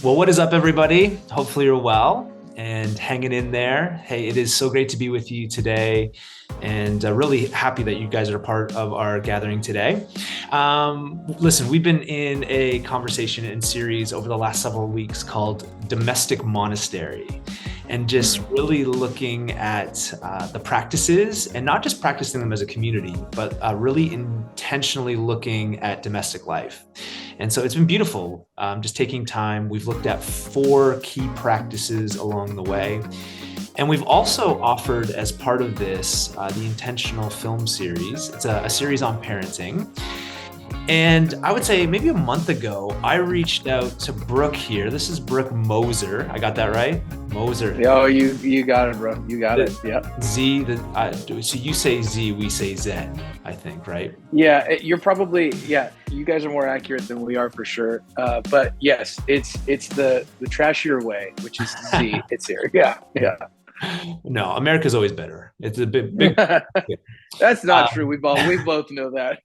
Well, what is up, everybody? Hopefully, you're well and hanging in there. Hey, it is so great to be with you today, and really happy that you guys are a part of our gathering today. Listen, we've been in a conversation and series over the last several weeks called Domestic Monastery, and just Mhm. really looking at the practices and not just practicing them as a community, but really intentionally looking at domestic life. And so it's been beautiful, just taking time. We've looked at 4 key practices along the way. And we've also offered, as part of this, the Intentional Film Series. It's a series on parenting. And I would say maybe a month ago, I reached out to Brook here. This is Brook Moser. I got that right? Moser. Oh, you got it, bro. You got The it. Yeah. so you say Z, we say Z, I think, right? Yeah, you're probably, yeah, you guys are more accurate than we are for sure. But yes, it's the trashier way, which is Z. It's here. Yeah, yeah. No, America's always better. It's a big. That's not true. Um, We both know that.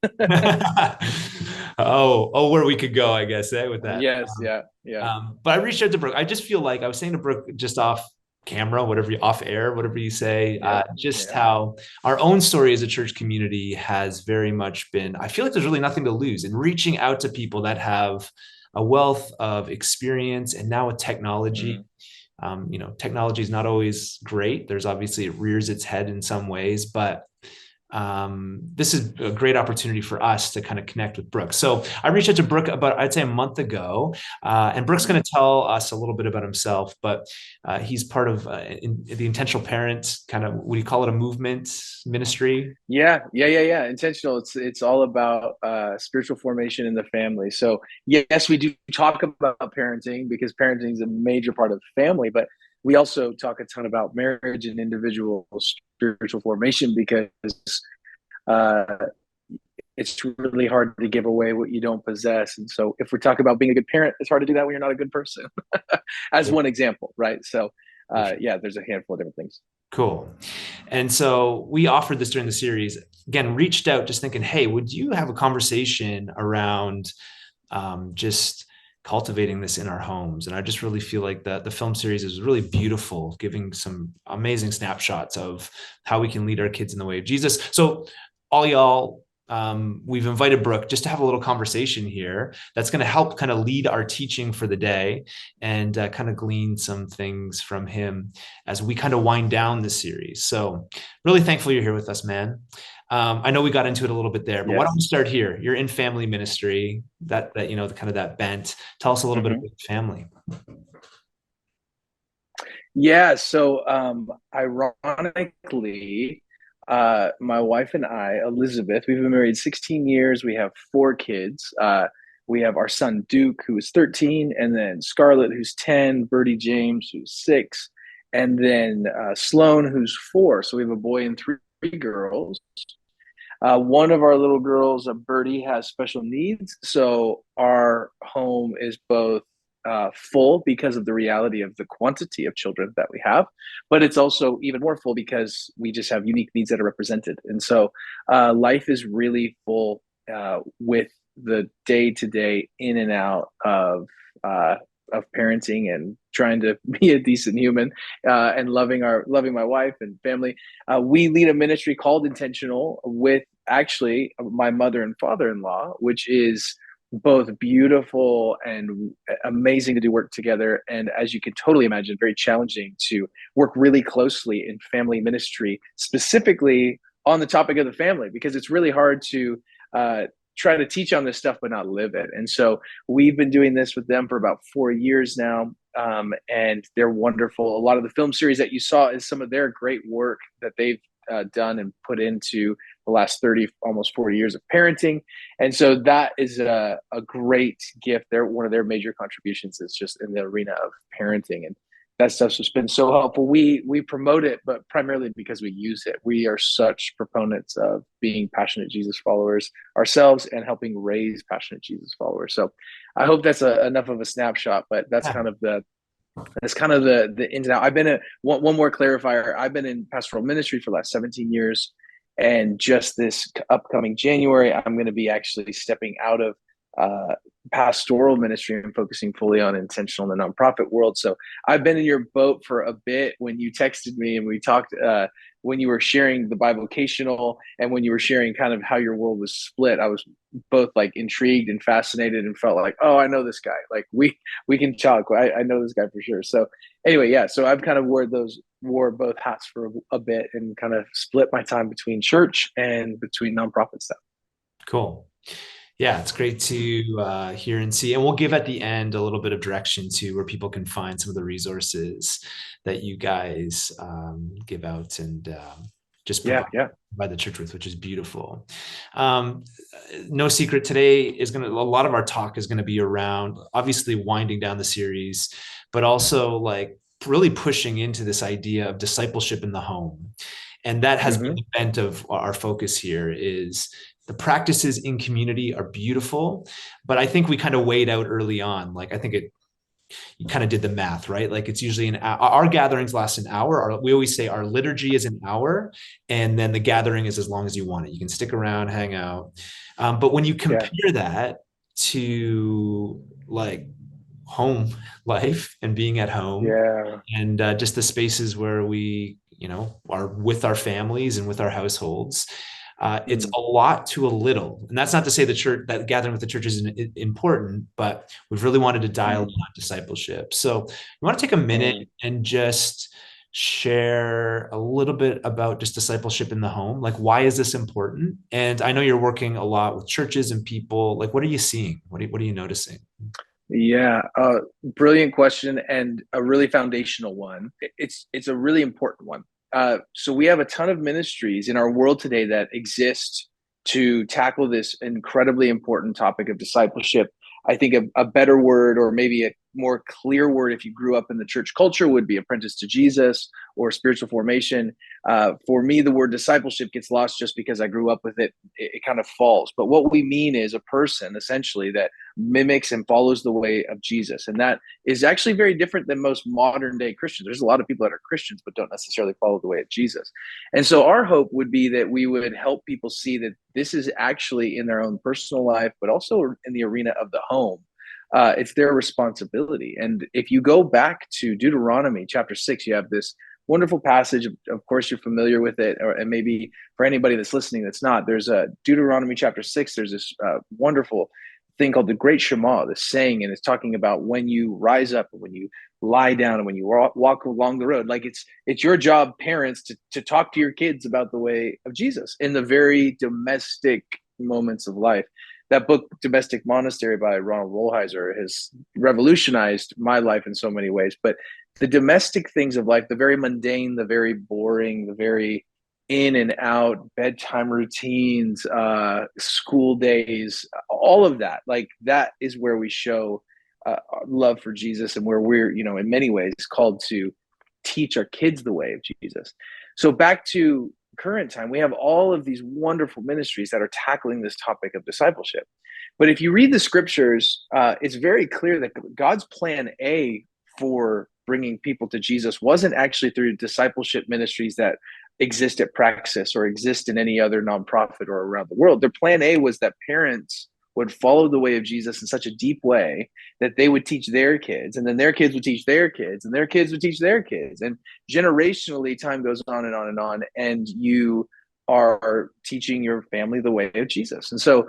where we could go, I guess, with that. Yes, yeah, yeah, But I reached out to Brooke. I just feel like I was saying to Brooke just off camera, off air, whatever you say, yeah, just yeah. how our own story as a church community has very much been. I feel like there's really nothing to lose in reaching out to people that have a wealth of experience, and now with technology. Mhm. Technology is not always great. There's obviously, it rears its head in some ways, but this is a great opportunity for us to kind of connect with Brooke. So I reached out to Brooke about, I'd say, a month ago, and Brooke's going Mhm. to tell us a little bit about himself, but he's part of the Intentional Parent, kind of, what do you call it, a movement ministry? Yeah, yeah, yeah, yeah. Intentional. It's all about spiritual formation in the family. So yes, we do talk about parenting because parenting is a major part of the family, but we also talk a ton about marriage and individual spiritual formation because uh, it's really hard to give away what you don't possess. And so if we're talking about being a good parent, it's hard to do that when you're not a good person, as For one example, right? So sure. yeah, there's a handful of different things. Cool. And so we offered this during the series. Again, reached out just thinking, hey, would you have a conversation around just cultivating this in our homes? And I just really feel like the film series is really beautiful, giving some amazing snapshots of how we can lead our kids in the way of Jesus. So all y'all, we've invited Brooke just to have a little conversation here that's going to help kind of lead our teaching for the day, and kind of glean some things from him as we kind of wind down this series. So really thankful you're here with us, man. I know we got into it a little bit there, but why don't we Yes. start here? You're in family ministry, that the kind of that bent. Tell us a little bit about Mhm. your family. Yeah, so ironically, my wife and I, Elizabeth, we've been married 16 years. We have 4 kids. We have our son Duke, who is 13, and then Scarlett, who's 10, Birdie James, who's 6, and then Sloan, who's 4. So we have a boy and three girls. One of our little girls, Birdie, has special needs. So our home is both full because of the reality of the quantity of children that we have, but it's also even more full because we just have unique needs that are represented. And so life is really full with the day to day in and out of parenting and trying to be a decent human and loving my wife and family. We lead a ministry called Intentional with actually my mother and father-in-law, which is both beautiful and amazing to do work together. And as you can totally imagine, very challenging to work really closely in family ministry, specifically on the topic of the family, because it's really hard to try to teach on this stuff but not live it. And so we've been doing this with them for about 4 years now. And they're wonderful. A lot of the film series that you saw is some of their great work that they've done and put into the last 30, almost 40 years of parenting. And so that is a great gift. They're one of their major contributions is just in the arena of parenting. And that stuff's just been so helpful. We promote it, but primarily because we use it. We are such proponents of being passionate Jesus followers ourselves and helping raise passionate Jesus followers. So I hope that's enough of a snapshot, but Yeah. that's kind of the ins and out. I've been one more clarifier. I've been in pastoral ministry for the last 17 years, and just this upcoming January, I'm going to be actually stepping out of uh, pastoral ministry and focusing fully on intentional in the nonprofit world. So I've been in your boat for a bit when you texted me and we talked when you were sharing the bivocational and when you were sharing kind of how your world was split. I was both like intrigued and fascinated and felt like, oh, I know this guy. Like we can talk. I know this guy for sure. So anyway, yeah. So I've kind of wore both hats for a bit and kind of split my time between church and between nonprofit stuff. Cool. Yeah, it's great to hear and see. And we'll give at the end a little bit of direction to where people can find some of the resources that you guys give out and just Yeah, yeah. provide the church with, which is beautiful. Um, no secret, today is going to, a lot of our talk is going to be around obviously winding down the series, but also like really pushing into this idea of discipleship in the home. And that has been Mm-hmm. the bent of our focus here is the practices in community are beautiful, but I think we kind of weighed out early on. Like I think you kind of did the math, right? Like it's usually our gatherings last an hour. We always say our liturgy is an hour, and then the gathering is as long as you want it. You can stick around, hang out. But when you Yeah, compare that to like home life and being at home yeah. and just the spaces where we, are with our families and with our households, it's Mm, a lot to a little. And that's not to say the church, that gathering with the church isn't important, but we've really wanted to dial in mm, on discipleship. So you want to take a minute mm. and just share a little bit about just discipleship in the home. Like, why is this important? And I know you're working a lot with churches and people. Like, what are you seeing? What are you noticing? Yeah, brilliant question and a really foundational one. It's a really important one. So we have a ton of ministries in our world today that exist to tackle this incredibly important topic of discipleship. I think a better word, or maybe a more clear word, if you grew up in the church culture, would be apprentice to Jesus or spiritual formation. For me, the word discipleship gets lost just because I grew up with it. It kind of falls. But what we mean is a person essentially that mimics and follows the way of Jesus. And that is actually very different than most modern day Christians. There's a lot of people that are Christians, but don't necessarily follow the way of Jesus. And so our hope would be that we would help people see that this is actually in their own personal life, but also in the arena of the home. It's their responsibility. And if you go back to Deuteronomy chapter 6, you have this wonderful passage. Of course, you're familiar with it, and maybe for anybody that's listening that's not, there's a Deuteronomy chapter 6, there's this wonderful thing called the Great Shema, the saying, and it's talking about when you rise up, and when you lie down, and when you walk along the road. Like it's your job, parents, to talk to your kids about the way of Jesus in the very domestic moments of life. That book, Domestic Monastery by Ronald Rolheiser, has revolutionized my life in so many ways. But the domestic things of life, the very mundane, the very boring, the very in and out, bedtime routines, school days, all of that. Like that is where we show love for Jesus and where we're, in many ways called to teach our kids the way of Jesus. So back to current time, we have all of these wonderful ministries that are tackling this topic of discipleship. But if you read the scriptures, it's very clear that God's plan A for bringing people to Jesus wasn't actually through discipleship ministries that exist at Praxis or exist in any other nonprofit or around the world. Their plan A was that parents would follow the way of Jesus in such a deep way that they would teach their kids, and then their kids would teach their kids, and their kids would teach their kids. And generationally, time goes on and on and on, and you are teaching your family the way of Jesus. And so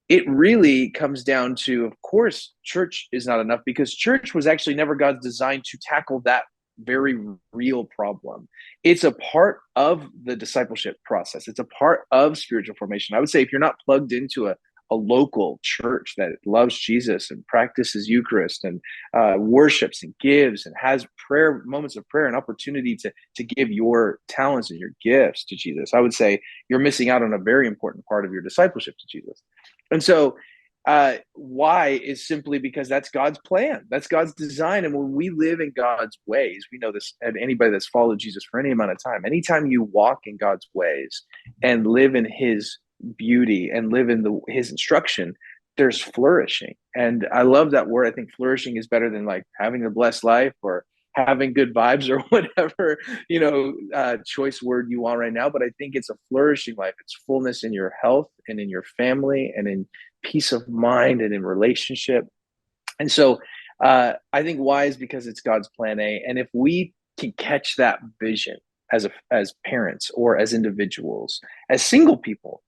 it really comes down to, of course, church is not enough because church was actually never God's design to tackle that very real problem. It's a part of the discipleship process. It's a part of spiritual formation. I would say if you're not plugged into a local church that loves Jesus and practices Eucharist and worships and gives and has prayer moments of prayer and opportunity to give your talents and your gifts to Jesus, I would say you're missing out on a very important part of your discipleship to Jesus. And so why is simply because that's God's plan. That's God's design. And when we live in God's ways, we know this, and anybody that's followed Jesus for any amount of time, anytime you walk in God's ways and live in his beauty and live in his instruction, there's flourishing. And I love that word. I think flourishing is better than like having a blessed life or having good vibes or whatever, choice word you want right now. But I think it's a flourishing life. It's fullness in your health and in your family and in peace of mind and in relationship. And so I think why is because it's God's plan A. And if we can catch that vision as parents or as individuals, as single people,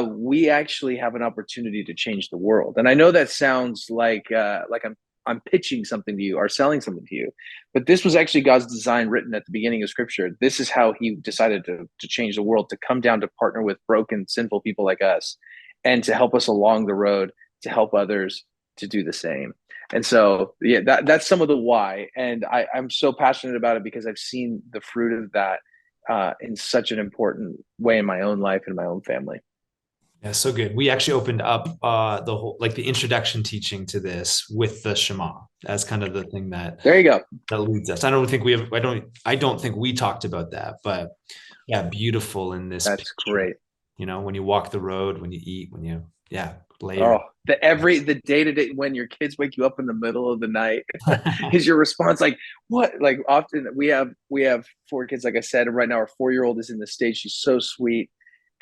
we actually have an opportunity to change the world. And I know that sounds like I'm pitching something to you or selling something to you, but this was actually God's design written at the beginning of Scripture. This is how He decided to change the world, to come down to partner with broken, sinful people like us, and to help us along the road to help others to do the same. And so, yeah, that's some of the why. And I'm so passionate about it because I've seen the fruit of that in such an important way in my own life and my own family. Yeah, so good. We actually opened up the whole like the introduction teaching to this with the Shema as kind of the thing There you go. that leads us. I don't think we talked about that, but yeah, beautiful in this That's picture. great. You know, when you walk the road, when you eat, when you yeah, layer. Oh, the day to day when your kids wake you up in the middle of the night is your response like what? Like often we have four kids, like I said, and right now our 4-year-old is in the stage. She's so sweet.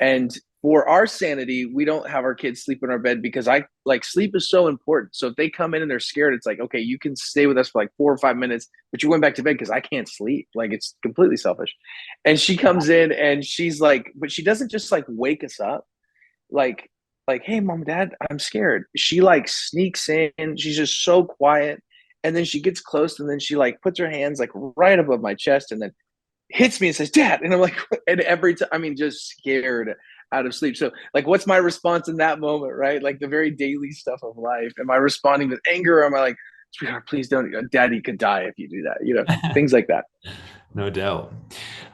And for our sanity, we don't have our kids sleep in our bed because I like sleep is so important. So if they come in and they're scared, it's like, okay, you can stay with us for like 4 or 5 minutes, but you went back to bed because I can't sleep. Like it's completely selfish. And she comes in and she's like, but she doesn't just like wake us up like hey mom dad I'm scared. She like sneaks in, she's just so quiet, and then she gets close and then she like puts her hands like right above my chest and then hits me and says dad, and I'm like and every time I mean just scared out of sleep. So like what's my response in that moment, right? Like the very daily stuff of life. Am I responding with anger, or am I like, sweetheart, please don't, daddy could die if you do that, things like that. No doubt.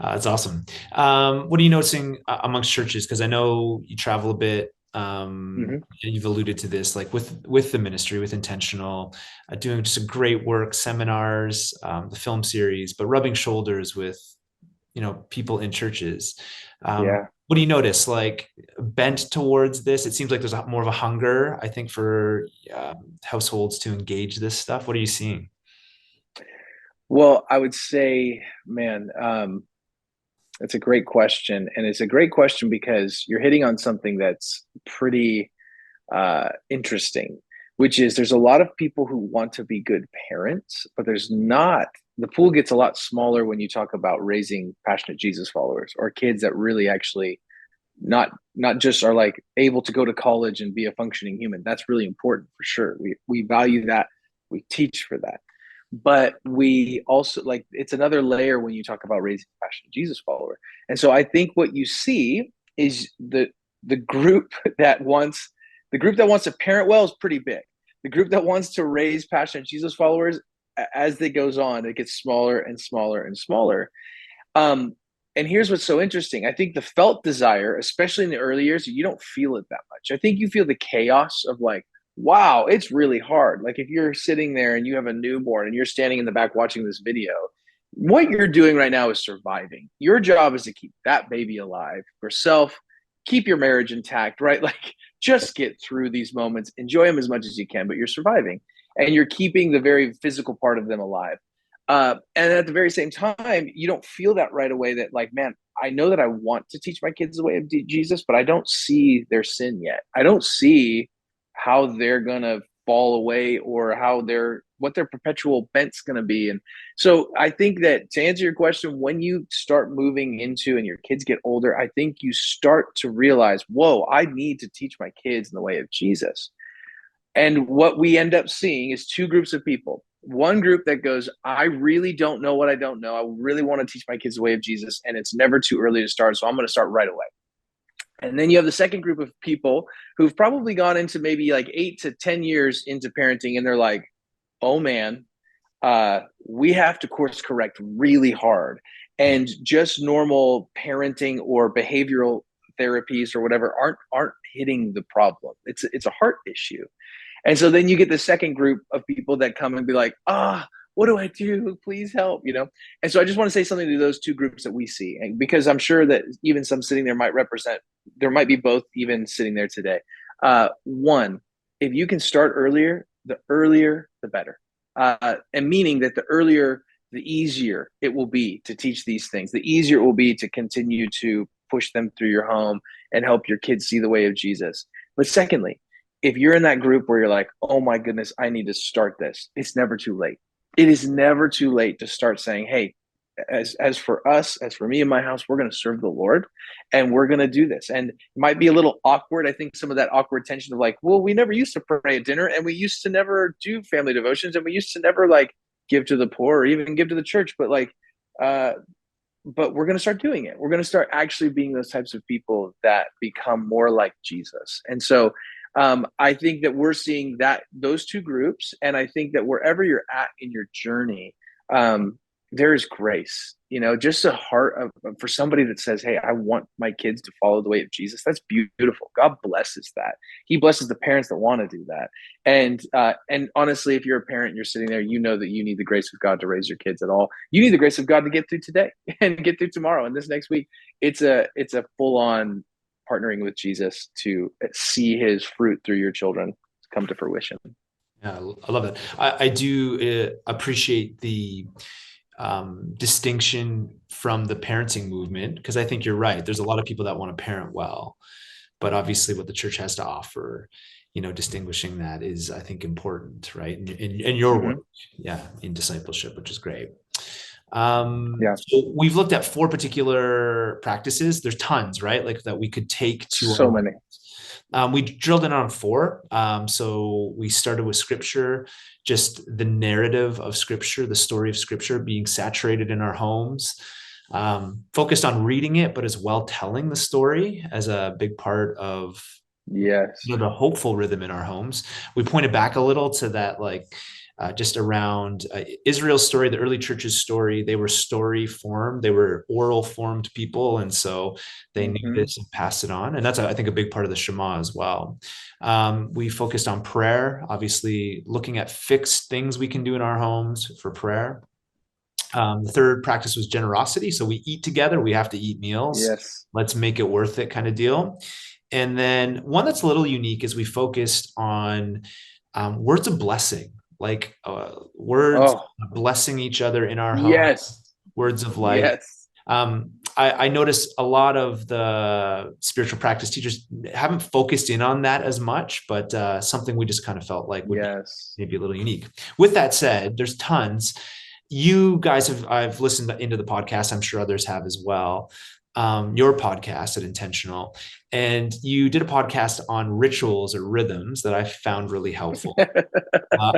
That's awesome. What are you noticing amongst churches? Because I know you travel a bit. Mm-hmm. And you've alluded to this, like with the ministry, with intentional, doing just a great work, seminars, the film series, but rubbing shoulders with people in churches. Yeah. What do you notice? Like bent towards this? It seems like there's more of a hunger, I think, for households to engage this stuff. What are you seeing? Well, I would say, man, it's a great question. And it's a great question because you're hitting on something that's pretty interesting, which is there's a lot of people who want to be good parents, but there's not. The pool gets a lot smaller when you talk about raising passionate Jesus followers or kids that really actually not just are like able to go to college and be a functioning human. That's really important for sure. We value that. We teach for that. But we also like it's another layer when you talk about raising a passionate Jesus follower. And so I think what you see is the group that wants the group that wants to parent well is pretty big. The group that wants to raise passionate Jesus followers, as it goes on, it gets smaller and smaller and smaller. Um, and here's what's so interesting. I think the felt desire, especially in the early years, you don't feel it that much. I think you feel the chaos of like, wow, it's really hard. Like if you're sitting there and you have a newborn and you're standing in the back watching this video, what you're doing right now is surviving. Your job is to keep that baby alive yourself, keep your marriage intact, right? Like just get through these moments, enjoy them as much as you can, but you're surviving and you're keeping the very physical part of them alive. And at the very same time, you don't feel that right away that like, man, I know that I want to teach my kids the way of Jesus, but I don't see their sin yet. I don't see how they're going to fall away or how what their perpetual bent's going to be. And so I think that to answer your question, when you start moving into and your kids get older, I think you start to realize, whoa, I need to teach my kids in the way of Jesus. And what we end up seeing is two groups of people. One group that goes, I really don't know what I don't know. I really want to teach my kids the way of Jesus, and it's never too early to start. So I'm going to start right away. And then you have the second group of people who've probably gone into maybe like 8 to 10 years into parenting, and they're like, oh man, we have to course correct really hard. And just normal parenting or behavioral therapies or whatever aren't hitting the problem. It's a heart issue. And so then you get the second group of people that come and be like, what do I do? Please help, And so I just want to say something to those two groups that we see, and because I'm sure that even some sitting there there might be both even sitting there today. One, if you can start earlier, the better. And meaning that the earlier, the easier it will be to teach these things, the easier it will be to continue to push them through your home and help your kids see the way of Jesus. But secondly, if you're in that group where you're like, oh my goodness, I need to start this, it's never too late. It is never too late to start saying, hey, as for us, as for me and my house, we're going to serve the Lord, and we're going to do this. And it might be a little awkward. I think some of that awkward tension of like, well, we never used to pray at dinner, and we used to never do family devotions, and we used to never like give to the poor or even give to the church. But like, uh, but we're going to start doing it. We're going to start actually being those types of people that become more like Jesus. And so I think that we're seeing that those two groups, and I think that wherever you're at in your journey, um, there is grace. Just a heart for somebody that says, "Hey, I want my kids to follow the way of Jesus." That's beautiful. God blesses that. He blesses the parents that want to do that. And honestly, if you're a parent and you're sitting there, you know that you need the grace of God to raise your kids at all. You need the grace of God to get through today and get through tomorrow and this next week. It's a full on partnering with Jesus to see His fruit through your children come to fruition. Yeah, I love that. I do appreciate the distinction from the parenting movement, because I think you're right. There's a lot of people that want to parent well, but obviously what the church has to offer, distinguishing that is, I think, important, right? In your work, Mm-hmm. yeah, in discipleship, which is great. Yeah, So we've looked at four particular practices. There's tons, right? Like that we could take to so our. many. We drilled in on four. So we started with scripture, just the narrative of scripture, the story of scripture being saturated in our homes. Focused on reading it, but as well telling the story as a big part of Yes. the hopeful rhythm in our homes. We pointed back a little to that, like just around Israel's story, the early church's story. They were story formed, they were oral formed people. And so they knew Mm-hmm. this and passed it on. And that's, I think, a big part of the Shema as well. We focused on prayer, obviously looking at fixed things we can do in our homes for prayer. The third practice was generosity. So we eat together, we have to eat meals. Yes. Let's make it worth it, kind of deal. And then one that's a little unique is we focused on words of blessing, like words Oh, blessing each other in our home, yes. words of life. Yes. I noticed a lot of the spiritual practice teachers haven't focused in on that as much, but something we just kind of felt like would be Yes. maybe a little unique. With that said, there's tons. You guys I've listened into the podcast. I'm sure others have as well. Your podcast at Intentional, and you did a podcast on rituals or rhythms that I found really helpful.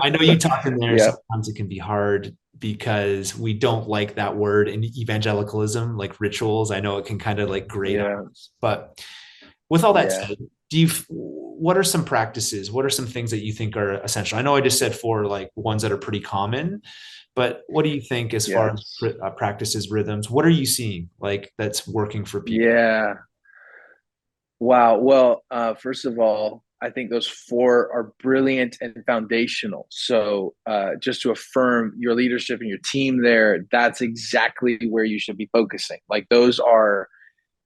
I know you talked in there. Yeah. Sometimes it can be hard because we don't like that word in evangelicalism, like rituals. I know it can kind of like grate on Yeah. us. But with all that Yeah. said, what are some practices? What are some things that you think are essential? I know I just said four, like ones that are pretty common, but what do you think as far as Yes. practices, rhythms? What are you seeing like that's working for people? Yeah. Wow. Well, first of all, I think those four are brilliant and foundational. So, just to affirm your leadership and your team there, that's exactly where you should be focusing. Like, those are,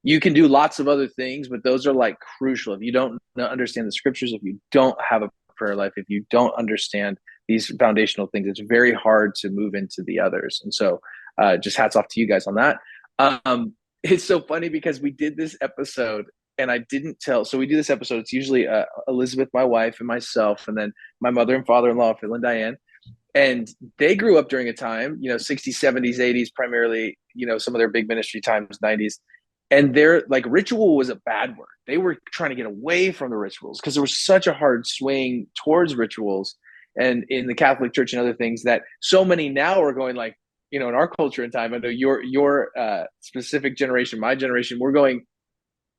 you can do lots of other things, but those are like crucial. If you don't understand the scriptures, if you don't have a prayer life, if you don't understand these foundational things, it's very hard to move into the others. And so, just hats off to you guys on that. It's so funny because we did this episode and I didn't tell. So we do this episode. It's usually Elizabeth, my wife, and myself, and then my mother and father-in-law, Phil and Diane. And they grew up during a time, 60s, 70s, 80s, primarily, some of their big ministry times, 90s. And their like ritual was a bad word. They were trying to get away from the rituals because there was such a hard swing towards rituals and in the Catholic Church and other things that so many now are going like, in our culture and time. I know your specific generation, my generation, we're going,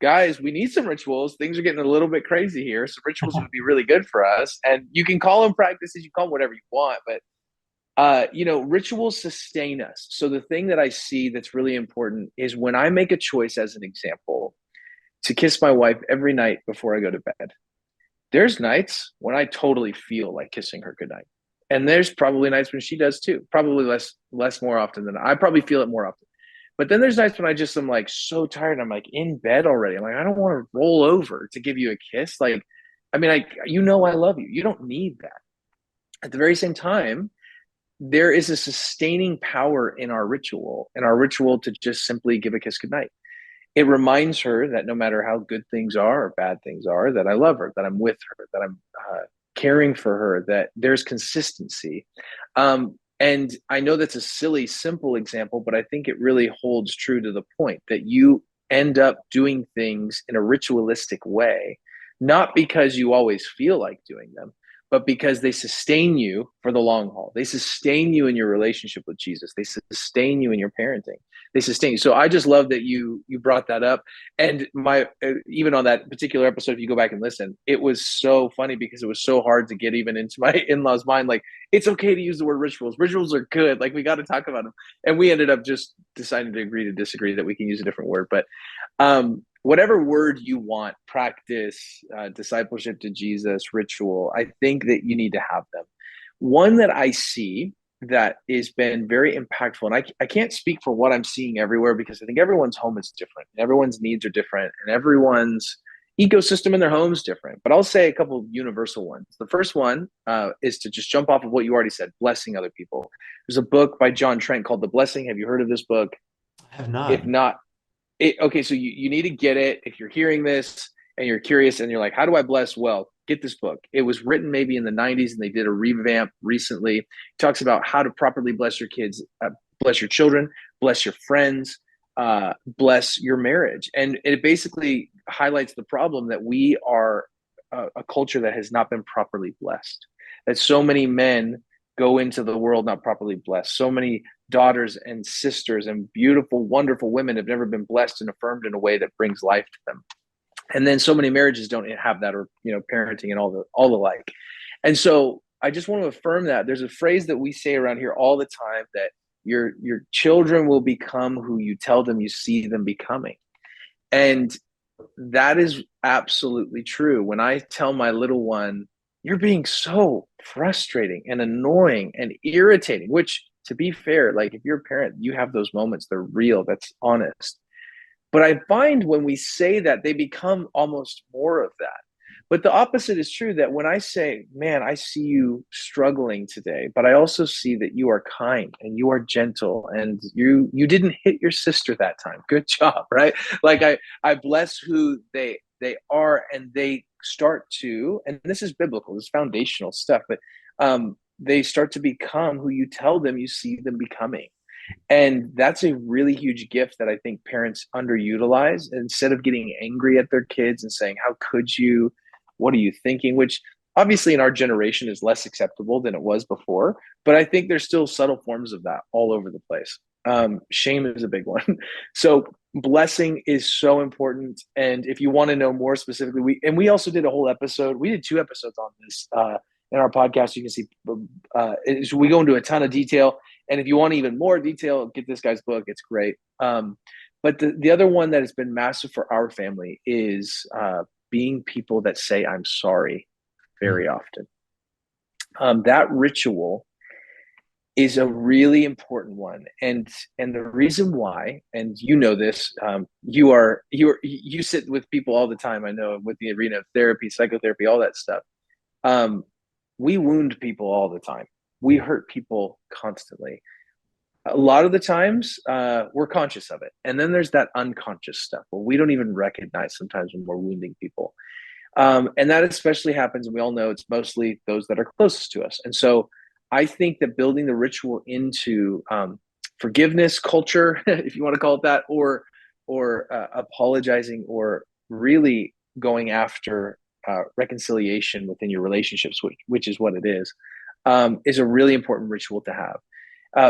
guys, we need some rituals. Things are getting a little bit crazy here. Some rituals would be really good for us. And you can call them practices, you call them whatever you want, but rituals sustain us. So the thing that I see that's really important is when I make a choice, as an example, to kiss my wife every night before I go to bed. There's nights when I totally feel like kissing her goodnight. And there's probably nights when she does too. Probably less more often than I probably feel it more often. But then there's nights when I just am like so tired. I'm like in bed already. I'm like, I don't want to roll over to give you a kiss. Like, I mean, I love you. You don't need that. At the very same time, there is a sustaining power in our ritual and our ritual to just simply give a kiss goodnight. It reminds her that no matter how good things are or bad things are, that I love her, that I'm with her, that I'm caring for her, that there's consistency. And I know that's a silly, simple example, but I think it really holds true to the point that you end up doing things in a ritualistic way, not because you always feel like doing them, but because they sustain you for the long haul. They sustain you in your relationship with Jesus. They sustain you in your parenting. They sustain you. So I just love that you brought that up. And my even on that particular episode, if you go back and listen, it was so funny because it was so hard to get even into my in-laws' mind. Like, it's okay to use the word rituals. Rituals are good. Like, we got to talk about them. And we ended up just deciding to agree to disagree that we can use a different word. But whatever word you want, practice, discipleship to Jesus, ritual, I think that you need to have them. One that I see that has been very impactful, and I can't speak for what I'm seeing everywhere because I think everyone's home is different, everyone's needs are different, and everyone's ecosystem in their home is different. But I'll say a couple of universal ones. The first one is to just jump off of what you already said, blessing other people. There's a book by John Trent called The Blessing. Have you heard of this book? I have If not. not, okay, so you need to get it. If you're hearing this and you're curious and you're like, how do I bless well? Get this book. It was written maybe in the 90s and they did a revamp recently. It talks about how to properly bless your kids, bless your children, bless your friends, bless your marriage. And it basically highlights the problem that we are a culture that has not been properly blessed, that so many men go into the world not properly blessed. So many daughters and sisters and beautiful, wonderful women have never been blessed and affirmed in a way that brings life to them. And then so many marriages don't have that, or parenting and all the like. And so I just want to affirm that there's a phrase that we say around here all the time, that your children will become who you tell them you see them becoming. And that is absolutely true. When I tell my little one, you're being so frustrating and annoying and irritating, which, to be fair, like, if you're a parent, you have those moments, they're real, that's honest. But I find when we say that, they become almost more of that. But the opposite is true, that when I say, man, I see you struggling today, but I also see that you are kind and you are gentle and you didn't hit your sister that time. Good job, right? Like, I bless who they are, and they start to, and this is biblical, this is foundational stuff, but they start to become who you tell them you see them becoming. And that's a really huge gift that I think parents underutilize. Instead of getting angry at their kids and saying, how could you? What are you thinking? Which obviously in our generation is less acceptable than it was before. But I think there's still subtle forms of that all over the place. Shame is a big one. So blessing is so important. And if you want to know more specifically, we also did a whole episode. We did 2 episodes on this in our podcast. You can see we go into a ton of detail. And if you want even more detail, get this guy's book. It's great. But the other one that has been massive for our family is being people that say, I'm sorry very often. That ritual is a really important one. And the reason why, and you know this, you sit with people all the time. I know, with the arena of therapy, psychotherapy, all that stuff. We wound people all the time. We hurt people constantly. A lot of the times we're conscious of it, and then there's that unconscious stuff where we don't even recognize sometimes when we're wounding people. And that especially happens, and we all know it's mostly those that are closest to us. And so I think that building the ritual into forgiveness culture, if you want to call it that, or apologizing, or really going after reconciliation within your relationships, which is what it is a really important ritual to have.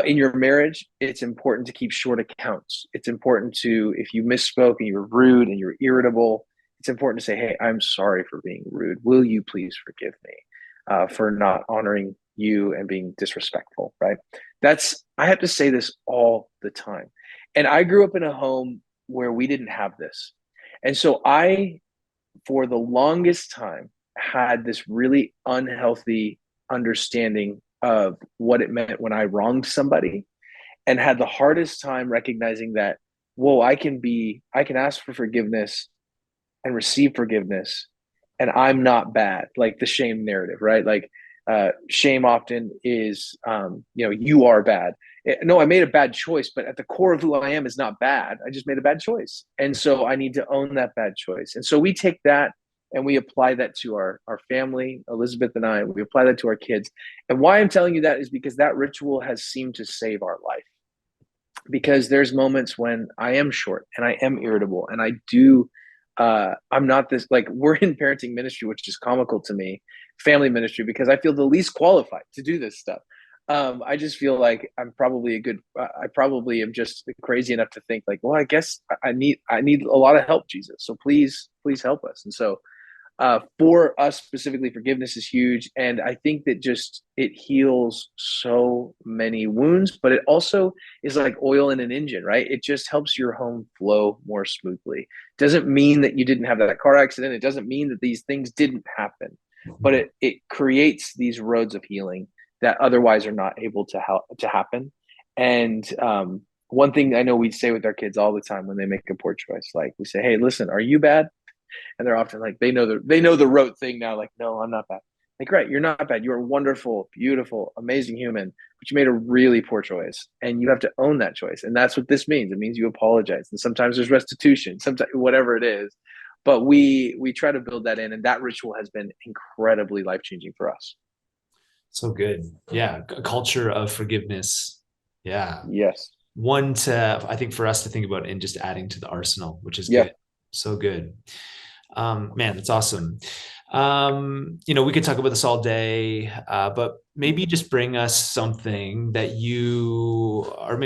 In your marriage, it's important to keep short accounts. It's important to, if you misspoke and you were rude and you're irritable, it's important to say, hey, I'm sorry for being rude. Will you please forgive me for not honoring you and being disrespectful, right? I have to say this all the time. And I grew up in a home where we didn't have this. And so for the longest time, had this really unhealthy understanding of what it meant when I wronged somebody, and had the hardest time recognizing that, whoa, I can ask for forgiveness and receive forgiveness, and I'm not bad, like the shame narrative, right? Like, Shame often is, you are bad. No, I made a bad choice, but at the core of who I am is not bad. I just made a bad choice. And so I need to own that bad choice. And so we take that and we apply that to our family, Elizabeth and I, we apply that to our kids. And why I'm telling you that is because that ritual has seemed to save our life. Because there's moments when I am short and I am irritable and I'm not this, like, we're in parenting ministry, which is comical to me, family ministry, because I feel the least qualified to do this stuff. I just feel like I probably am just crazy enough to think like, well, I guess I need a lot of help, Jesus. So please help us. And so for us specifically, forgiveness is huge. And I think that just it heals so many wounds, but it also is like oil in an engine, right? It just helps your home flow more smoothly. Doesn't mean that you didn't have that car accident. It doesn't mean that these things didn't happen, but it creates these roads of healing that otherwise are not able to happen. And one thing I know we say with our kids all the time when they make a poor choice, like we say, "Hey, listen, are you bad?" And they're often like, they know the rote thing now. Like, no, I'm not bad. Like, right, you're not bad. You are wonderful, beautiful, amazing human, but you made a really poor choice, and you have to own that choice. And that's what this means. It means you apologize, and sometimes there's restitution, sometimes whatever it is. But we try to build that in, and that ritual has been incredibly life changing for us. So good. Yeah. A culture of forgiveness. Yeah. Yes. One to, I think, for us to think about and just adding to the arsenal, which is Yeah. good. So good. Man, that's awesome. We could talk about this all day, but maybe just bring us something that you are,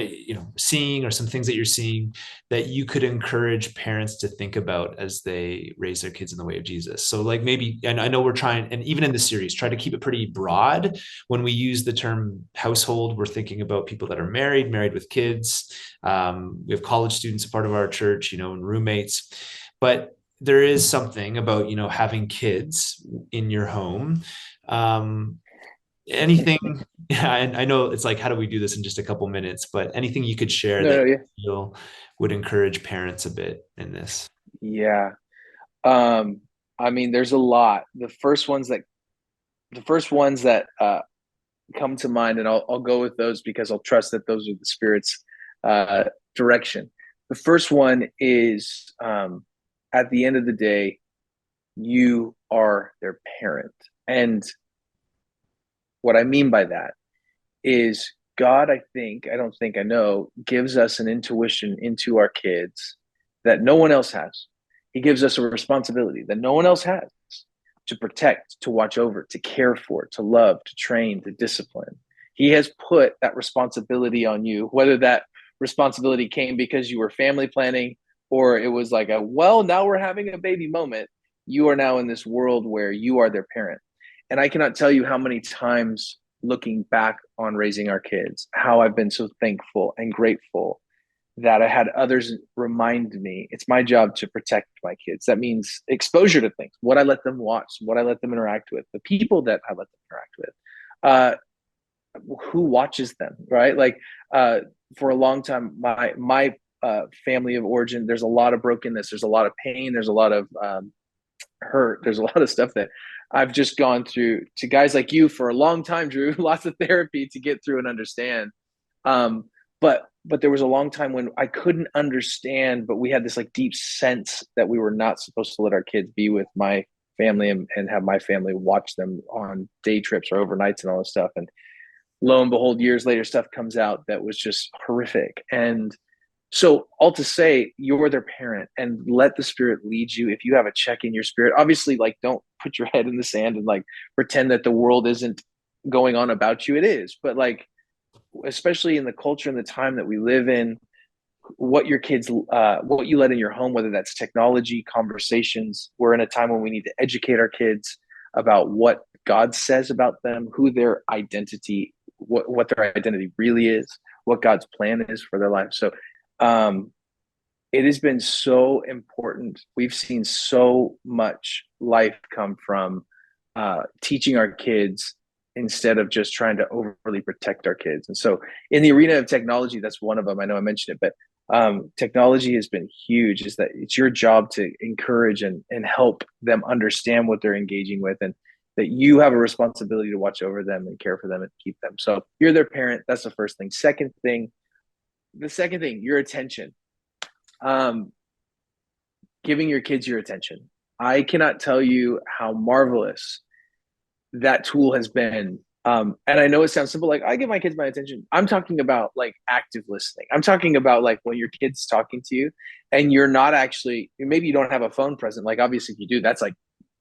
seeing, or some things that you're seeing that you could encourage parents to think about as they raise their kids in the way of Jesus. So, like, maybe, and I know we're trying, and even in the series, try to keep it pretty broad. When we use the term household, we're thinking about people that are married with kids. We have college students, a part of our church, and roommates. But there is something about having kids in your home. Anything? Yeah, and I know it's like, how do we do this in just a couple minutes? But anything you could share No, that no, yeah. you feel would encourage parents a bit in this? Yeah. Um, I mean, there's a lot. The first ones that come to mind, and I'll go with those because I'll trust that those are the Spirit's uh, direction. The first one is, at the end of the day, you are their parent. And what I mean by that is God, I don't think I know, gives us an intuition into our kids that no one else has. He gives us a responsibility that no one else has to protect, to watch over, to care for, to love, to train, to discipline. He has put that responsibility on you, whether that responsibility came because you were family planning or it was like well, now we're having a baby moment. You are now in this world where you are their parent. And I cannot tell you how many times looking back on raising our kids, how I've been so thankful and grateful that I had others remind me it's my job to protect my kids. That means exposure to things, what I let them watch, what I let them interact with, the people that I let them interact with, who watches them, right? Like for a long time, my family of origin, there's a lot of brokenness, there's a lot of pain, there's a lot of hurt, there's a lot of stuff that I've just gone through to guys like you for a long time, Drew, lots of therapy to get through and understand. Um, but there was a long time when I couldn't understand, but we had this like deep sense that we were not supposed to let our kids be with my family and have my family watch them on day trips or overnights and all this stuff. And lo and behold, years later, stuff comes out that was just horrific. And so, all to say, you're their parent and let the Spirit lead you. If you have a check in your spirit, obviously, like, don't put your head in the sand and like pretend that the world isn't going on about you. It is. But like, especially in the culture and the time that we live in, what you let in your home, whether that's technology, conversations, we're in a time when we need to educate our kids about what God says about them, who their identity, what their identity really is, what God's plan is for their life. So, um, it has been so important. We've seen so much life come from teaching our kids instead of just trying to overly protect our kids. And so, in the arena of technology, that's one of them. I know I mentioned it, but technology has been huge. Is that it's your job to encourage and help them understand what they're engaging with. And that you have a responsibility to watch over them and care for them and keep them. So you're their parent. That's the first thing. The second thing, your attention. Um, Giving your kids your attention. I cannot tell you how marvelous that tool has been. And I know it sounds simple, like I give my kids my attention. I'm talking about like active listening. I'm talking about like when your kid's talking to you and you're not actually, maybe you don't have a phone present. Like obviously if you do, that's like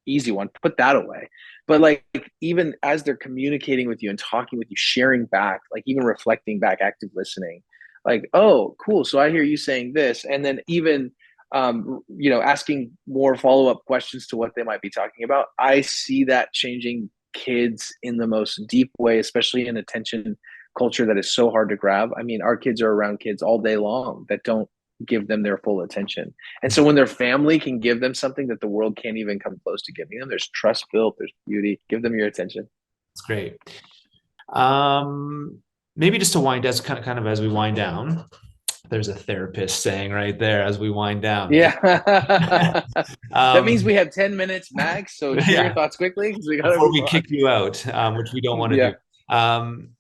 easy one, put that away. But like even as they're communicating with you and talking with you, sharing back, like even reflecting back, active listening, like, oh, cool. So I hear you saying this. And then even asking more follow-up questions to what they might be talking about. I see that changing kids in the most deep way, especially in attention culture that is so hard to grab. I mean, our kids are around kids all day long that don't give them their full attention. And so when their family can give them something that the world can't even come close to giving them, there's trust built, there's beauty. Give them your attention. It's great. Maybe just to wind as kind of as we wind down, there's a therapist saying right there as we wind down. Yeah. That means um, we have 10 minutes max. So share your yeah, thoughts quickly because we got to before move we on. kick you out, which we don't want to Yeah. do. Um,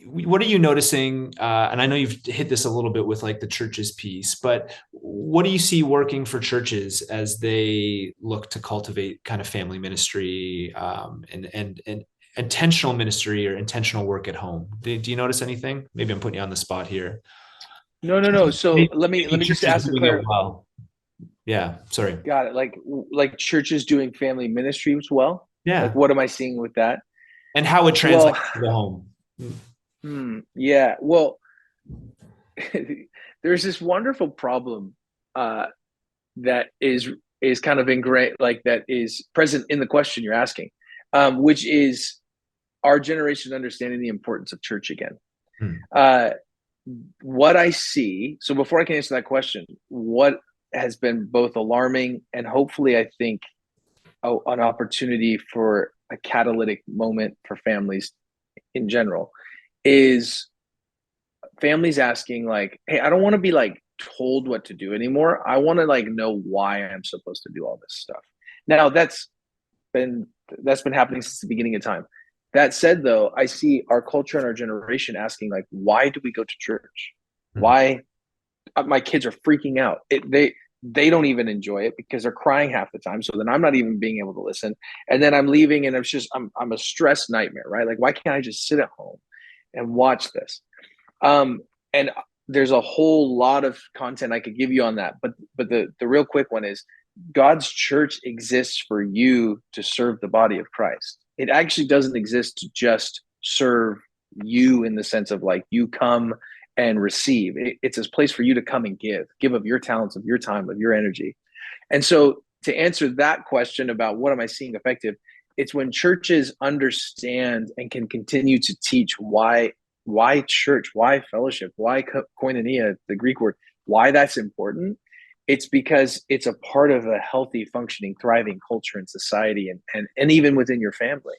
what are you noticing? And I know you've hit this a little bit with like the churches piece, but what do you see working for churches as they look to cultivate kind of family ministry and intentional ministry or intentional work at home? Do you notice anything? Maybe I'm putting you on the spot here. No, no, no. So Maybe, let maybe me just churches ask a doing it clear. well. Yeah, sorry. Got it. Like churches doing family ministry as well. Like Yeah, what am I seeing with that? and how it Well, translates to the home. yeah. Well, there's this wonderful problem uh, that is kind of ingrained, like that is present in the question you're asking, which is our generation understanding the importance of church again. Hmm. Uh, what I see, so before I can answer that question, what has been both alarming and hopefully I think an opportunity for a catalytic moment for families in general is families asking like, hey, I don't want to be like told what to do anymore. I want to like know why I'm supposed to do all this stuff. Now been that's been happening since the beginning of time. That said, though, I see our culture and our generation asking like, why do we go to church? Hmm. Why my kids are freaking out? They don't even enjoy it because they're crying half the time. So then I'm not even being able to listen. And then I'm leaving and I'm a stress nightmare, right? Like, why can't I just sit at home and watch this? And there's a whole lot of content I could give you on that. But the real quick one is God's church exists for you to serve the body of Christ. It actually doesn't exist to just serve you in the sense of like you come and receive. It's a place for you to come and give of your talents, of your time, of your energy. And so to answer that question about what am I seeing effective, it's when churches understand and can continue to teach why church, why fellowship, why koinonia, the Greek word, why that's important. It's because it's a part of a healthy, functioning, thriving culture and society and even within your family.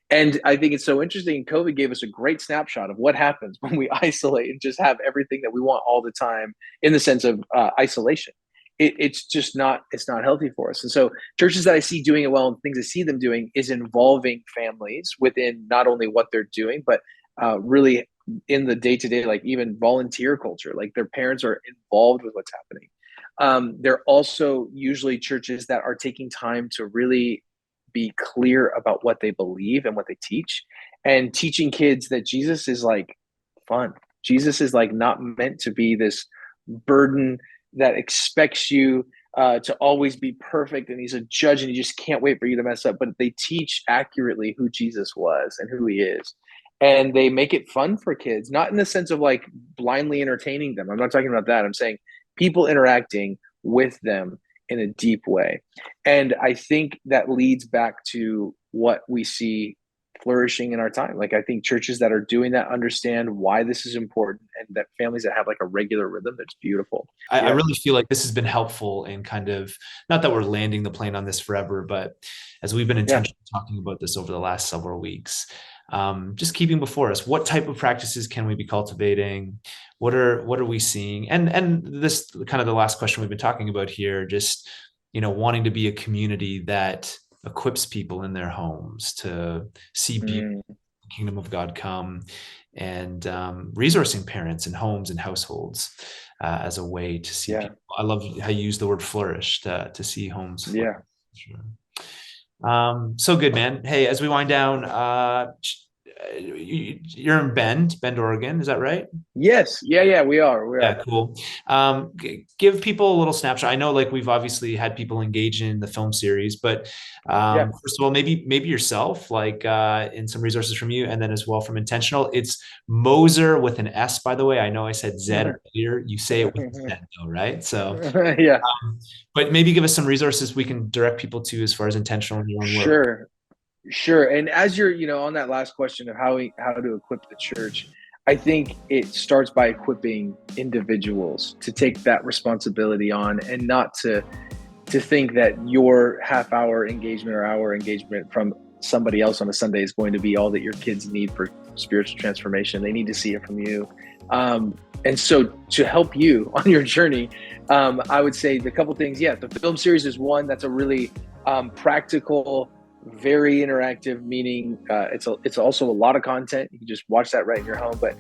And I think it's so interesting. COVID gave us a great snapshot of what happens when we isolate and just have everything that we want all the time in the sense of isolation. It's just it's not healthy for us. And so churches that I see doing it well and things I see them doing is involving families within not only what they're doing, but really in the day-to-day, like even volunteer culture, like their parents are involved with what's happening. They're also usually churches that are taking time to really be clear about what they believe and what they teach and teaching kids that Jesus is like fun. Jesus is like not meant to be this burden that expects you to always be perfect and he's a judge and he just can't wait for you to mess up. But they teach accurately who Jesus was and who he is. And they make it fun for kids, not in the sense of like blindly entertaining them. I'm not talking about that. I'm saying people interacting with them in a deep way. And I think that leads back to what we see flourishing in our time. Like I think churches that are doing that understand why this is important and that families that have like a regular rhythm, that's beautiful. I Yeah. really feel like this has been helpful in kind of, not that we're landing the plane on this forever, but as we've been Yeah. intentionally talking about this over the last several weeks, just keeping before us, what type of practices can we be cultivating? What are we seeing? And this kind of the last question we've been talking about here, just, wanting to be a community that equips people in their homes to see beauty, Mm, the kingdom of God come, and resourcing parents and homes and households as a way to see yeah. people. I love how you use the word flourish to see homes flourish. Yeah. Sure. So good, man. Hey, as we wind down, you're in Bend, Oregon. Is that right? Yes. Yeah. Yeah. We are. We are. Yeah, cool. Give people a little snapshot. I know, like, we've obviously had people engage in the film series, but Yeah. first of all, maybe yourself, like in some resources from you, and then as well from Intentional. It's Moser with an S, by the way. I know I said Z earlier. You say it with a Z though, right? So, Yeah. but maybe give us some resources we can direct people to as far as Intentional in your own work. Sure. Sure. And as you're, on that last question of how to equip the church, I think it starts by equipping individuals to take that responsibility on, and not to think that your half hour engagement or hour engagement from somebody else on a Sunday is going to be all that your kids need for spiritual transformation. They need to see it from you. And so to help you on your journey, I would say the couple things. Yeah, the film series is one. That's a really practical, very interactive, meaning it's also a lot of content. You can just watch that right in your home. But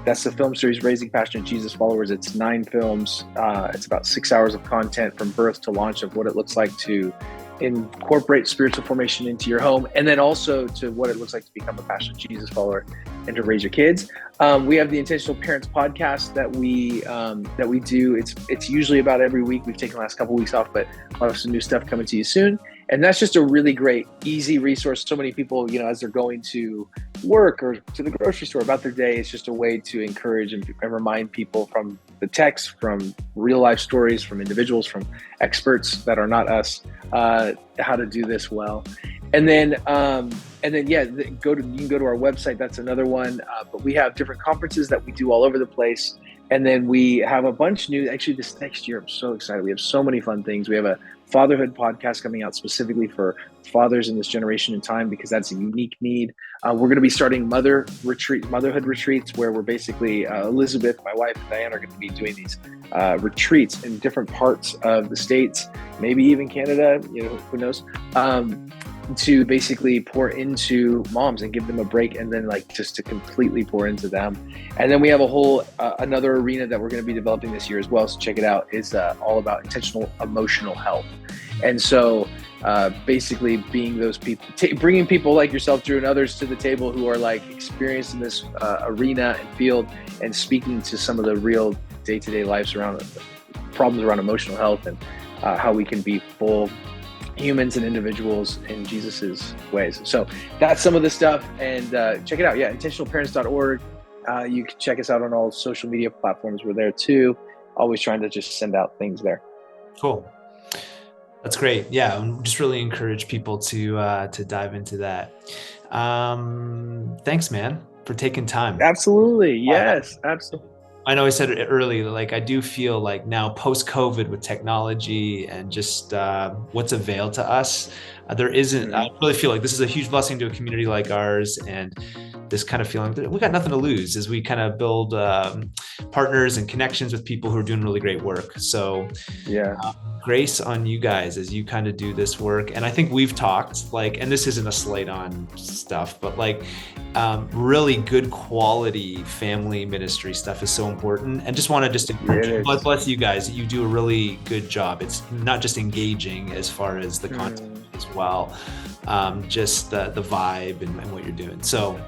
that's the film series, Raising Passionate Jesus Followers. It's 9 films. It's about 6 hours of content from birth to launch of what it looks like to incorporate spiritual formation into your home, and then also to what it looks like to become a passionate Jesus follower and to raise your kids. We have the Intentional Parents podcast that we do. It's usually about every week. We've taken the last couple of weeks off, but we'll have some new stuff coming to you soon. And that's just a really great, easy resource. So many people, as they're going to work or to the grocery store about their day, it's just a way to encourage and remind people from the text, from real life stories, from individuals, from experts that are not us, how to do this well. And then yeah, you can go to our website. That's another one. But we have different conferences that we do all over the place. And then we have a bunch new, actually this next year, I'm so excited. We have so many fun things. We have a fatherhood podcast coming out specifically for fathers in this generation and time, because that's a unique need. We're going to be starting motherhood retreats, where we're basically, Elizabeth, my wife, and Diane are going to be doing these retreats in different parts of the States, maybe even Canada, who knows, to basically pour into moms and give them a break, and then just to completely pour into them. And then we have a whole another arena that we're going to be developing this year as well, so check it out. Is all about intentional emotional health. And so basically being those people, bringing people like yourself, Drew, and others to the table who are experienced in this arena and field, and speaking to some of the real day-to-day lives around problems around emotional health, and how we can be full humans and individuals in Jesus's ways. So that's some of the stuff, and check it out. Yeah, intentionalparents.org. You can check us out on all social media platforms. We're there too. Always trying to just send out things there. Cool. That's great. Yeah, and just really encourage people to dive into that. Thanks, man, for taking time. Absolutely. Yes, absolutely. I know I said it earlier, I do feel like now post-COVID with technology and just what's availed to us, there isn't, I really feel like this is a huge blessing to a community like ours, and this kind of feeling that we got nothing to lose as we kind of build partners and connections with people who are doing really great work. So yeah, grace on you guys as you kind of do this work. And I think we've talked and this isn't a slate on stuff, but really good quality family ministry stuff is so important. And just want to encourage you, bless you guys. You do a really good job. It's not just engaging as far as the content as well, just the vibe and what you're doing. So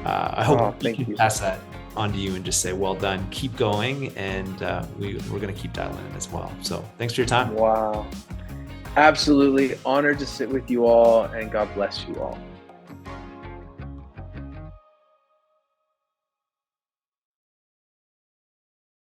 I hope we can pass that on to you and just say, well done, keep going. And we're going to keep dialing in as well. So thanks for your time. Wow. Absolutely. Honored to sit with you all, and God bless you all.